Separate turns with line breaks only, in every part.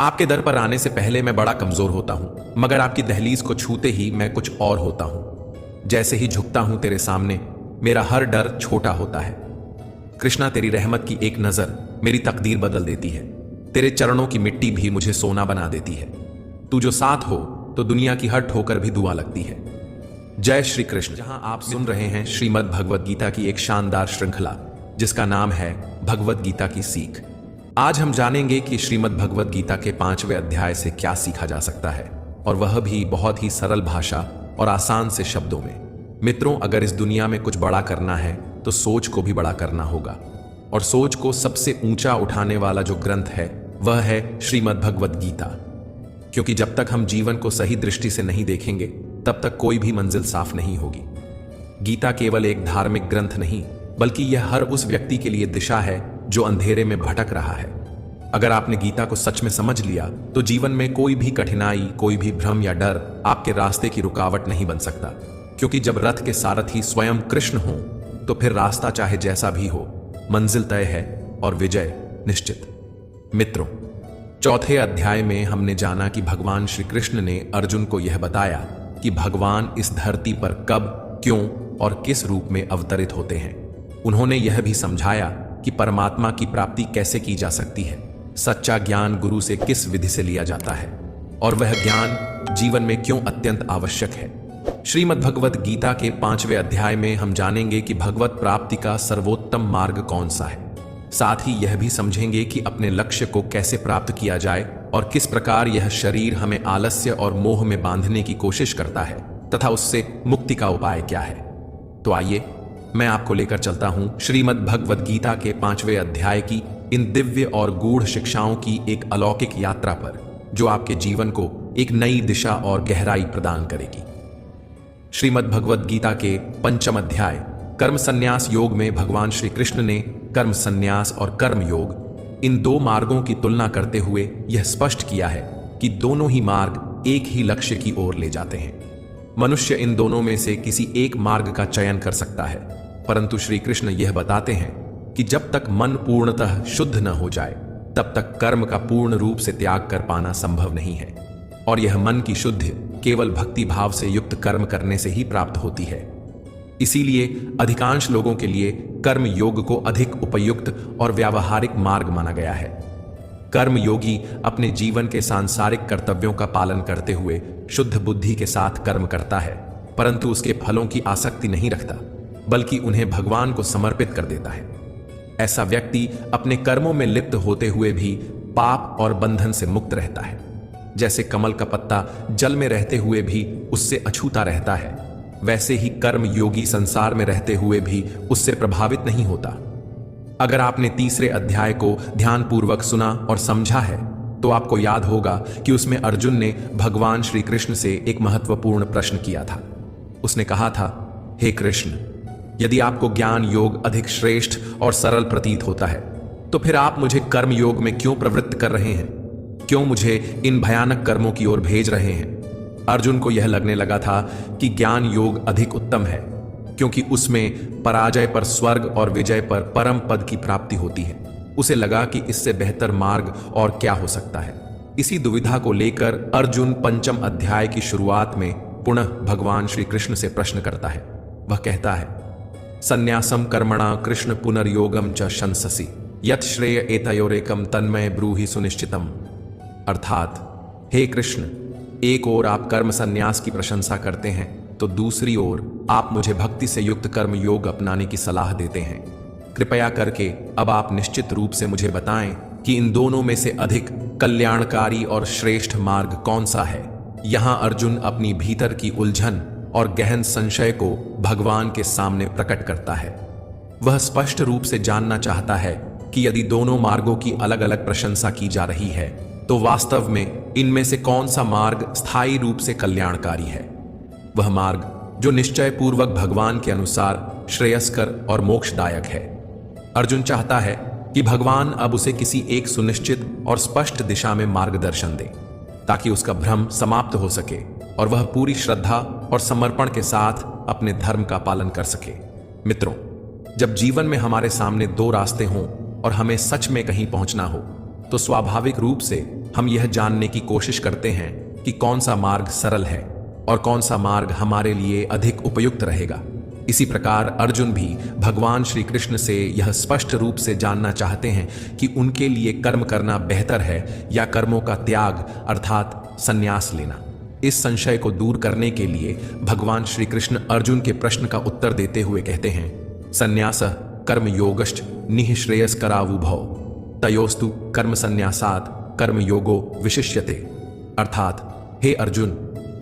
आपके दर पर आने से पहले मैं बड़ा कमजोर होता हूं, मगर आपकी दहलीज को छूते ही मैं कुछ और होता हूं। जैसे ही झुकता हूं तेरे सामने, मेरा हर डर छोटा होता है। कृष्णा, तेरी रहमत की एक नजर मेरी तकदीर बदल देती है। तेरे चरणों की मिट्टी भी मुझे सोना बना देती है। तू जो साथ हो तो दुनिया की हर ठोकर भी दुआ लगती है। जय श्री कृष्ण। जहां आप सुन रहे हैं श्रीमद् भगवद गीता की एक शानदार श्रृंखला, जिसका नाम है भगवद गीता की सीख। आज हम जानेंगे कि श्रीमद् भगवद गीता के 5वें अध्याय से क्या सीखा जा सकता है, और वह भी बहुत ही सरल भाषा और आसान से शब्दों में। मित्रों, अगर इस दुनिया में कुछ बड़ा करना है तो सोच को भी बड़ा करना होगा, और सोच को सबसे ऊंचा उठाने वाला जो ग्रंथ है वह है श्रीमद् भगवद गीता। क्योंकि जब तक हम जीवन को सही दृष्टि से नहीं देखेंगे, तब तक कोई भी मंजिल साफ नहीं होगी। गीता केवल एक धार्मिक ग्रंथ नहीं, बल्कि यह हर उस व्यक्ति के लिए दिशा है जो अंधेरे में भटक रहा है। अगर आपने गीता को सच में समझ लिया तो जीवन में कोई भी कठिनाई, कोई भी भ्रम या डर आपके रास्ते की रुकावट नहीं बन सकता। क्योंकि जब रथ के सारथी स्वयं कृष्ण हो, तो फिर रास्ता चाहे जैसा भी हो, मंजिल तय है और विजय निश्चित। मित्रों, चौथे अध्याय में हमने जाना कि भगवान श्री कृष्ण ने अर्जुन को यह बताया कि भगवान इस धरती पर कब, क्यों और किस रूप में अवतरित होते हैं। उन्होंने यह भी समझाया कि परमात्मा की प्राप्ति कैसे की जा सकती है, सच्चा ज्ञान गुरु से किस विधि से लिया जाता है, और वह ज्ञान जीवन में क्यों अत्यंत आवश्यक है। श्रीमद् भगवद गीता के 5वें अध्याय में हम जानेंगे कि भगवत प्राप्ति का सर्वोत्तम मार्ग कौन सा है। साथ ही यह भी समझेंगे कि अपने लक्ष्य को कैसे प्राप्त किया जाए और किस प्रकार यह शरीर हमें आलस्य और मोह में बांधने की कोशिश करता है, तथा उससे मुक्ति का उपाय क्या है। तो आइए, मैं आपको लेकर चलता हूं श्रीमद् भगवद गीता के 5वें अध्याय की इन दिव्य और गूढ़ शिक्षाओं की एक अलौकिक यात्रा पर, जो आपके जीवन को एक नई दिशा और गहराई प्रदान करेगी। श्रीमद् भगवद गीता के 5वें अध्याय कर्म संन्यास योग में भगवान श्री कृष्ण ने कर्म संन्यास और कर्म योग, इन दो मार्गों की तुलना करते हुए यह स्पष्ट किया है कि दोनों ही मार्ग एक ही लक्ष्य की ओर ले जाते हैं। मनुष्य इन दोनों में से किसी एक मार्ग का चयन कर सकता है, परंतु श्री कृष्ण यह बताते हैं कि जब तक मन पूर्णतः शुद्ध न हो जाए, तब तक कर्म का पूर्ण रूप से त्याग कर पाना संभव नहीं है। और यह मन की शुद्धि केवल भक्ति भाव से युक्त कर्म करने से ही प्राप्त होती है। इसीलिए अधिकांश लोगों के लिए कर्म योग को अधिक उपयुक्त और व्यावहारिक मार्ग माना गया है। कर्म योगी अपने जीवन के सांसारिक कर्तव्यों का पालन करते हुए शुद्ध बुद्धि के साथ कर्म करता है, परंतु उसके फलों की आसक्ति नहीं रखता, बल्कि उन्हें भगवान को समर्पित कर देता है। ऐसा व्यक्ति अपने कर्मों में लिप्त होते हुए भी पाप और बंधन से मुक्त रहता है। जैसे कमल का पत्ता जल में रहते हुए भी उससे अछूता रहता है, वैसे ही कर्म योगी संसार में रहते हुए भी उससे प्रभावित नहीं होता। अगर आपने तीसरे अध्याय को ध्यानपूर्वक सुना और समझा है, तो आपको याद होगा कि उसमें अर्जुन ने भगवान श्री कृष्ण से एक महत्वपूर्ण प्रश्न किया था। उसने कहा था, हे कृष्ण, यदि आपको ज्ञान योग अधिक श्रेष्ठ और सरल प्रतीत होता है, तो फिर आप मुझे कर्म योग में क्यों प्रवृत्त कर रहे हैं? क्यों मुझे इन भयानक कर्मों की ओर भेज रहे हैं? अर्जुन को यह लगने लगा था कि ज्ञान योग अधिक उत्तम है, क्योंकि उसमें पराजय पर स्वर्ग और विजय पर परम पद की प्राप्ति होती है। उसे लगा कि इससे बेहतर मार्ग और क्या हो सकता है। इसी दुविधा को लेकर अर्जुन 5वें अध्याय की शुरुआत में पुनः भगवान श्री कृष्ण से प्रश्न करता है। वह कहता है, संन्यासम कर्मणा कृष्ण पुनर्योगम च शंससि यत् श्रेय एतयोरेकम तन्मय ब्रूहि सुनिश्चितम। अर्थात, हे कृष्ण, एक ओर आप कर्म संन्यास की प्रशंसा करते हैं, तो दूसरी ओर आप मुझे भक्ति से युक्त कर्म योग अपनाने की सलाह देते हैं। कृपया करके अब आप निश्चित रूप से मुझे बताएं कि इन दोनों में से अधिक कल्याणकारी और श्रेष्ठ मार्ग कौन सा है। यहां अर्जुन अपनी भीतर की उलझन और गहन संशय को भगवान के सामने प्रकट करता है। वह स्पष्ट रूप से जानना चाहता है कि यदि दोनों मार्गों की अलग अलग प्रशंसा की जा रही है, तो वास्तव में इनमें से कौन सा मार्ग स्थायी रूप से कल्याणकारी है। वह मार्ग जो निश्चय पूर्वक भगवान के अनुसार श्रेयस्कर और मोक्षदायक है। अर्जुन चाहता है कि भगवान अब उसे किसी एक सुनिश्चित और स्पष्ट दिशा में मार्गदर्शन दे, ताकि उसका भ्रम समाप्त हो सके और वह पूरी श्रद्धा और समर्पण के साथ अपने धर्म का पालन कर सके। मित्रों, जब जीवन में हमारे सामने दो रास्ते हों और हमें सच में कहीं पहुंचना हो, तो स्वाभाविक रूप से हम यह जानने की कोशिश करते हैं कि कौन सा मार्ग सरल है और कौन सा मार्ग हमारे लिए अधिक उपयुक्त रहेगा। इसी प्रकार अर्जुन भी भगवान श्री कृष्ण से यह स्पष्ट रूप से जानना चाहते हैं कि उनके लिए कर्म करना बेहतर है या कर्मों का त्याग अर्थात संन्यास लेना। इस संशय को दूर करने के लिए भगवान श्री कृष्ण अर्जुन के प्रश्न का उत्तर देते हुए कहते हैं, संन्यासः कर्म योगश्च निःश्रेयस्करावुभौ तयोस्तु कर्म संन्यासात् कर्म योगो विशिष्यते। अर्थात हे अर्जुन,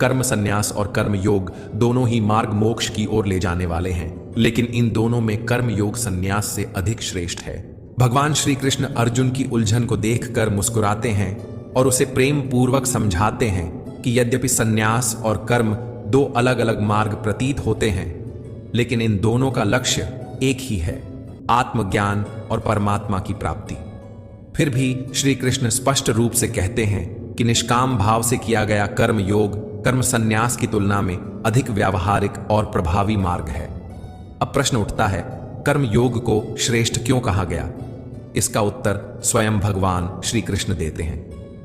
कर्म संन्यास और कर्म योग दोनों ही मार्ग मोक्ष की ओर ले जाने वाले हैं, लेकिन इन दोनों में कर्म योग संन्यास से अधिक श्रेष्ठ है। भगवान श्री कृष्ण अर्जुन की उलझन को देखकर मुस्कुराते हैं और उसे प्रेम पूर्वक समझाते हैं कि यद्यपि संन्यास और कर्म दो अलग अलग मार्ग प्रतीत होते हैं, लेकिन इन दोनों का लक्ष्य एक ही है, आत्मज्ञान और परमात्मा की प्राप्ति। फिर भी श्री कृष्ण स्पष्ट रूप से कहते हैं कि निष्काम भाव से किया गया कर्म योग कर्म संन्यास की तुलना में अधिक व्यावहारिक और प्रभावी मार्ग है। अब प्रश्न उठता है, कर्म योग को श्रेष्ठ क्यों कहा गया? इसका उत्तर स्वयं भगवान श्री कृष्ण देते हैं।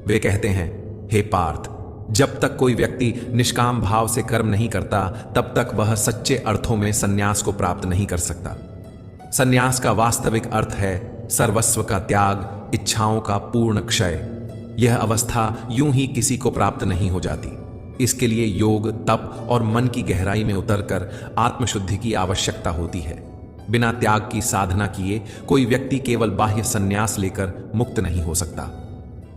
वे कहते हैं, हे पार्थ, जब तक कोई व्यक्ति निष्काम भाव से कर्म नहीं करता, तब तक वह सच्चे अर्थों में संन्यास को प्राप्त नहीं कर सकता। संन्यास का वास्तविक अर्थ है सर्वस्व का त्याग, इच्छाओं का पूर्ण क्षय। यह अवस्था यूं ही किसी को प्राप्त नहीं हो जाती। इसके लिए योग, तप और मन की गहराई में उतरकर आत्मशुद्धि की आवश्यकता होती है। बिना त्याग की साधना किए कोई व्यक्ति केवल बाह्य संन्यास लेकर मुक्त नहीं हो सकता।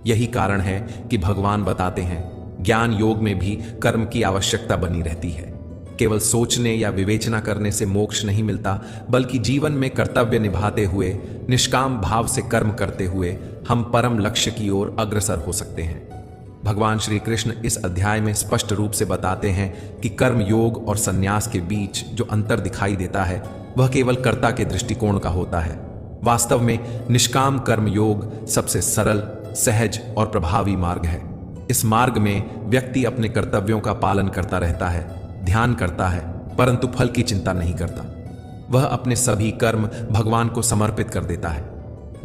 यही कारण है कि भगवान बताते हैं, ज्ञान योग में भी कर्म की आवश्यकता बनी रहती है। केवल सोचने या विवेचना करने से मोक्ष नहीं मिलता, बल्कि जीवन में कर्तव्य निभाते हुए, निष्काम भाव से कर्म करते हुए हम परम लक्ष्य की ओर अग्रसर हो सकते हैं। भगवान श्री कृष्ण इस अध्याय में स्पष्ट रूप से बताते हैं कि कर्म योग और संन्यास के बीच जो अंतर दिखाई देता है, वह केवल कर्ता के दृष्टिकोण का होता है। वास्तव में निष्काम कर्म योग सबसे सरल, सहज और प्रभावी मार्ग है। इस मार्ग में व्यक्ति अपने कर्तव्यों का पालन करता रहता है, ध्यान करता है, परंतु फल की चिंता नहीं करता। वह अपने सभी कर्म भगवान को समर्पित कर देता है।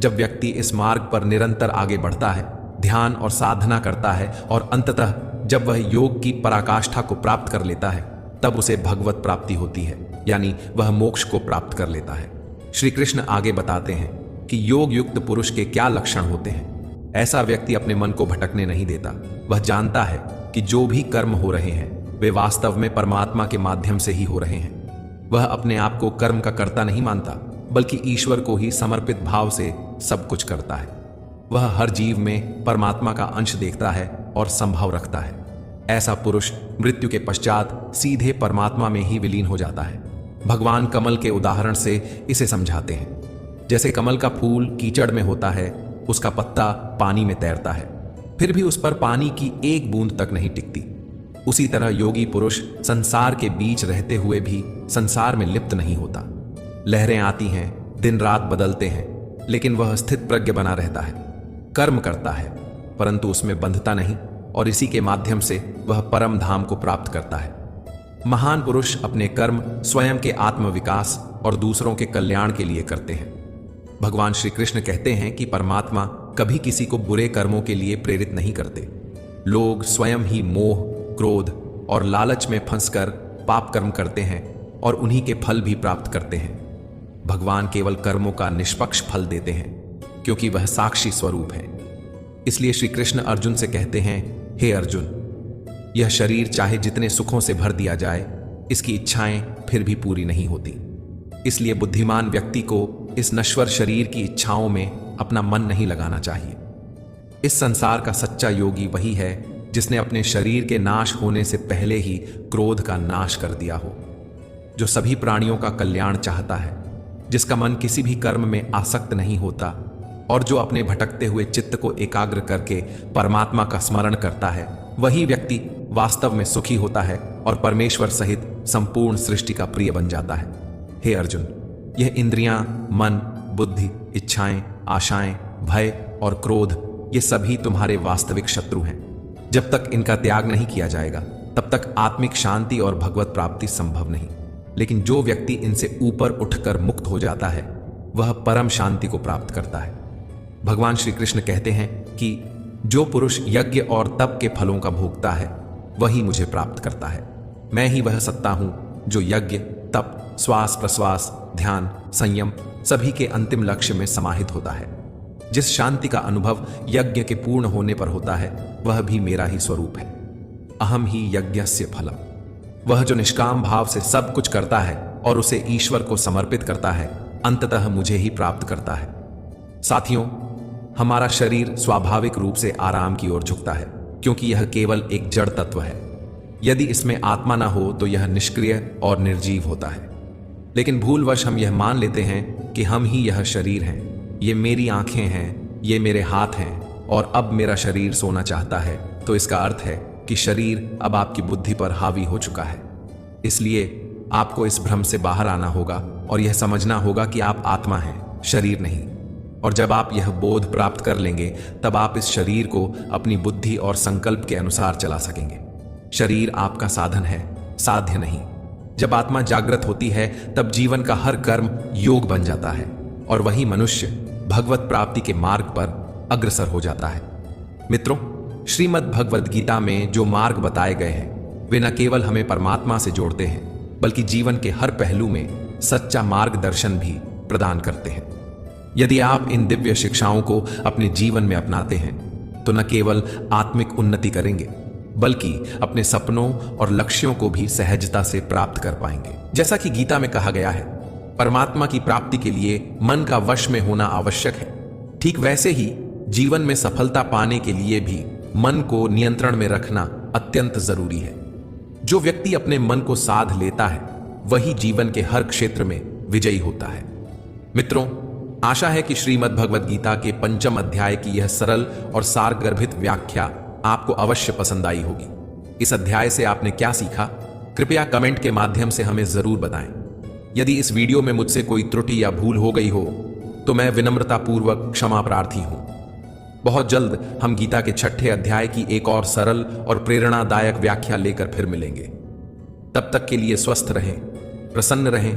जब व्यक्ति इस मार्ग पर निरंतर आगे बढ़ता है, ध्यान और साधना करता है और अंततः जब वह योग की पराकाष्ठा को प्राप्त कर लेता है, तब उसे भगवत प्राप्ति होती है, यानी वह मोक्ष को प्राप्त कर लेता है। श्री कृष्ण आगे बताते हैं कि योग युक्त पुरुष के क्या लक्षण होते हैं। ऐसा व्यक्ति अपने मन को भटकने नहीं देता। वह जानता है कि जो भी कर्म हो रहे हैं वे वास्तव में परमात्मा के माध्यम से ही हो रहे हैं। वह अपने आप को कर्म का कर्ता नहीं मानता, बल्कि ईश्वर को ही समर्पित भाव से सब कुछ करता है। वह हर जीव में परमात्मा का अंश देखता है और संभव रखता है। ऐसा पुरुष मृत्यु के पश्चात सीधे परमात्मा में ही विलीन हो जाता है। भगवान कमल के उदाहरण से इसे समझाते हैं। जैसे कमल का फूल कीचड़ में होता है, उसका पत्ता पानी में तैरता है, फिर भी उस पर पानी की एक बूंद तक नहीं टिकती। उसी तरह योगी पुरुष संसार के बीच रहते हुए भी संसार में लिप्त नहीं होता। लहरें आती हैं, दिन रात बदलते हैं, लेकिन वह स्थित प्रज्ञ बना रहता है। कर्म करता है, परंतु उसमें बंधता नहीं, और इसी के माध्यम से वह परम धाम को प्राप्त करता है। महान पुरुष अपने कर्म स्वयं के आत्मविकास और दूसरों के कल्याण के लिए करते हैं। भगवान श्री कृष्ण कहते हैं कि परमात्मा कभी किसी को बुरे कर्मों के लिए प्रेरित नहीं करते। लोग स्वयं ही मोह, क्रोध और लालच में फंसकर पाप कर्म करते हैं और उन्हीं के फल भी प्राप्त करते हैं। भगवान केवल कर्मों का निष्पक्ष फल देते हैं, क्योंकि वह साक्षी स्वरूप है। इसलिए श्री कृष्ण अर्जुन से कहते हैं, हे अर्जुन, यह शरीर चाहे जितने सुखों से भर दिया जाए, इसकी इच्छाएं फिर भी पूरी नहीं होती। इसलिए बुद्धिमान व्यक्ति को इस नश्वर शरीर की इच्छाओं में अपना मन नहीं लगाना चाहिए। इस संसार का सच्चा योगी वही है जिसने अपने शरीर के नाश होने से पहले ही क्रोध का नाश कर दिया हो, जो सभी प्राणियों का कल्याण चाहता है, जिसका मन किसी भी कर्म में आसक्त नहीं होता और जो अपने भटकते हुए चित्त को एकाग्र करके परमात्मा का स्मरण करता है, वही व्यक्ति वास्तव में सुखी होता है और परमेश्वर सहित संपूर्ण सृष्टि का प्रिय बन जाता है। हे अर्जुन, यह इंद्रियां, मन, बुद्धि, इच्छाएं, आशाएं, भय और क्रोध, ये सभी तुम्हारे वास्तविक शत्रु हैं। जब तक इनका त्याग नहीं किया जाएगा, तब तक आत्मिक शांति और भगवत प्राप्ति संभव नहीं। लेकिन जो व्यक्ति इनसे ऊपर उठकर मुक्त हो जाता है, वह परम शांति को प्राप्त करता है। भगवान श्री कृष्ण कहते हैं कि जो पुरुष यज्ञ और तप के फलों का भोगता है वही मुझे प्राप्त करता है। मैं ही वह सत्ता हूं जो यज्ञ, तप, श्वास प्रश्वास, ध्यान, संयम सभी के अंतिम लक्ष्य में समाहित होता है। जिस शांति का अनुभव यज्ञ के पूर्ण होने पर होता है वह भी मेरा ही स्वरूप है। अहम ही यज्ञस्य फलम। वह जो निष्काम भाव से सब कुछ करता है और उसे ईश्वर को समर्पित करता है अंततः मुझे ही प्राप्त करता है। साथियों, हमारा शरीर स्वाभाविक रूप से आराम की ओर झुकता है क्योंकि यह केवल एक जड़ तत्व है। यदि इसमें आत्मा ना हो तो यह निष्क्रिय और निर्जीव होता है। लेकिन भूलवश हम यह मान लेते हैं कि हम ही यह शरीर हैं, ये मेरी आंखें हैं, ये मेरे हाथ हैं और अब मेरा शरीर सोना चाहता है। तो इसका अर्थ है कि शरीर अब आपकी बुद्धि पर हावी हो चुका है। इसलिए आपको इस भ्रम से बाहर आना होगा और यह समझना होगा कि आप आत्मा हैं, शरीर नहीं। और जब आप यह बोध प्राप्त कर लेंगे तब आप इस शरीर को अपनी बुद्धि और संकल्प के अनुसार चला सकेंगे। शरीर आपका साधन है, साध्य नहीं। जब आत्मा जागृत होती है तब जीवन का हर कर्म योग बन जाता है और वही मनुष्य भगवत प्राप्ति के मार्ग पर अग्रसर हो जाता है। मित्रों, श्रीमद् भगवद गीता में जो मार्ग बताए गए हैं वे न केवल हमें परमात्मा से जोड़ते हैं बल्कि जीवन के हर पहलू में सच्चा मार्गदर्शन भी प्रदान करते हैं। यदि आप इन दिव्य शिक्षाओं को अपने जीवन में अपनाते हैं तो न केवल आत्मिक उन्नति करेंगे बल्कि अपने सपनों और लक्ष्यों को भी सहजता से प्राप्त कर पाएंगे। जैसा कि गीता में कहा गया है, परमात्मा की प्राप्ति के लिए मन का वश में होना आवश्यक है। ठीक वैसे ही जीवन में सफलता पाने के लिए भी मन को नियंत्रण में रखना अत्यंत जरूरी है। जो व्यक्ति अपने मन को साध लेता है वही जीवन के हर क्षेत्र में विजयी होता है। मित्रों, आशा है कि श्रीमद् भगवद गीता के 5वें अध्याय की यह सरल और सारगर्भित व्याख्या आपको अवश्य पसंद आई होगी। इस अध्याय से आपने क्या सीखा, कृपया कमेंट के माध्यम से हमें जरूर बताएं। यदि इस वीडियो में मुझसे कोई त्रुटि या भूल हो गई हो तो मैं विनम्रतापूर्वक क्षमा प्रार्थी हूं। बहुत जल्द हम गीता के 6ठे अध्याय की एक और सरल और प्रेरणादायक व्याख्या लेकर फिर मिलेंगे। तब तक के लिए स्वस्थ रहें, प्रसन्न रहें